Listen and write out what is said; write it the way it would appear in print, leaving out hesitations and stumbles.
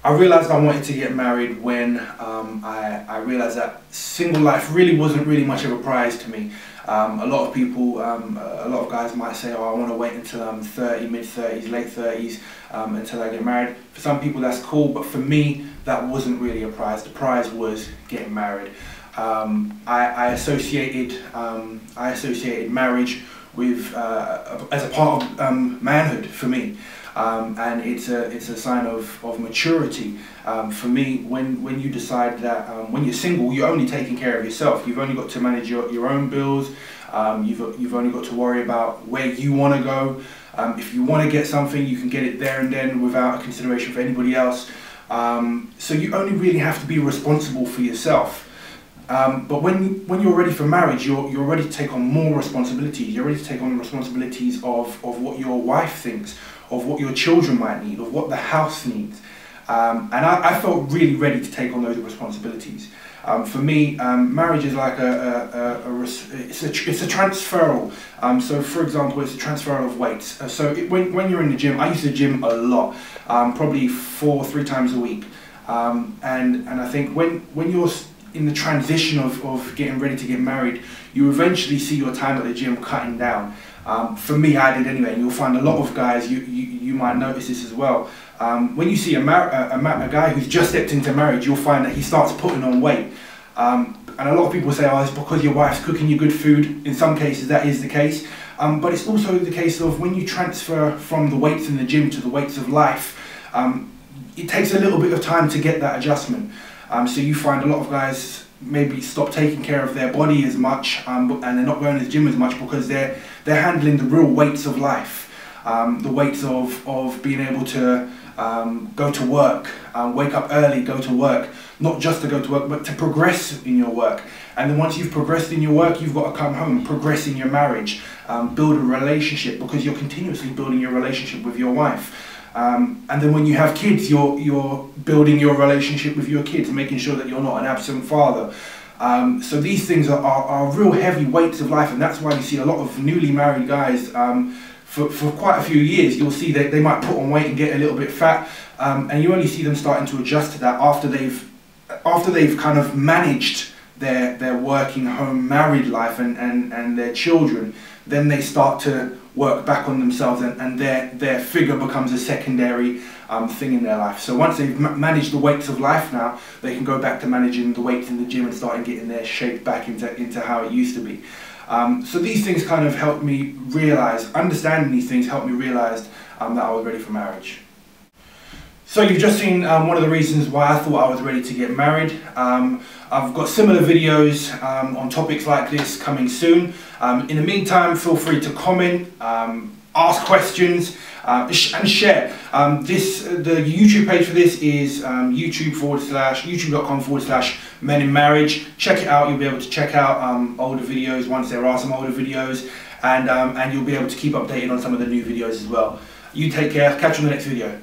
I realised I wanted to get married when I realised that single life really wasn't really much of a prize to me. A lot of people, a lot of guys might say, oh, I want to wait until I'm 30, mid-30s, late 30s, until I get married. For some people that's cool, but for me that wasn't really a prize. The prize was getting married. I associated marriage with as a part of manhood for me. And it's a sign of maturity. For me, when you decide that when you're single, you're only taking care of yourself. You've only got to manage your own bills. You've only got to worry about where you want to go. If you want to get something, you can get it there and then without a consideration for anybody else. So you only really have to be responsible for yourself. But when you're ready for marriage, you're ready to take on more responsibilities. You're ready to take on responsibilities of what your wife thinks, of what your children might need, of what the house needs. And I felt really ready to take on those responsibilities. For me, marriage is like it's a transferal. So for example, it's a transferal of weights. When you're in the gym, I used to gym a lot, probably 3 times a week. And I think when you're in the transition of getting ready to get married, you eventually see your time at the gym cutting down. For me, I did anyway, and you'll find a lot of guys, you might notice this as well. When you see a guy who's just stepped into marriage, you'll find that he starts putting on weight. And a lot of people say, oh, it's because your wife's cooking you good food. In some cases that is the case. But it's also the case of when you transfer from the weights in the gym to the weights of life, it takes a little bit of time to get that adjustment. So you find a lot of guys maybe stop taking care of their body as much, and they're not going to the gym as much because they're handling the real weights of life, the weights of being able to go to work, wake up early, go to work, not just to go to work, but to progress in your work. And then once you've progressed in your work, you've got to come home, progress in your marriage, build a relationship, because you're continuously building your relationship with your wife. And then when you have kids, you're building your relationship with your kids, making sure that you're not an absent father. So these things are real heavy weights of life, and that's why you see a lot of newly married guys, for quite a few years, you'll see that they might put on weight and get a little bit fat, and you only see them starting to adjust to that after they've kind of managed their working home married life and their children. Then they start to work back on themselves, and their figure becomes a secondary thing in their life. So once they've managed the weights of life now, they can go back to managing the weights in the gym and start getting their shape back into how it used to be. So these things kind of helped me realise, understanding these things helped me realise that I was ready for marriage. So you've just seen one of the reasons why I thought I was ready to get married. I've got similar videos on topics like this coming soon. In the meantime, feel free to comment, ask questions, and share. The YouTube page for this is youtube.com/men in marriage. Check it out. You'll be able to check out older videos once there are some older videos, and you'll be able to keep updated on some of the new videos as well. You take care. Catch you on the next video.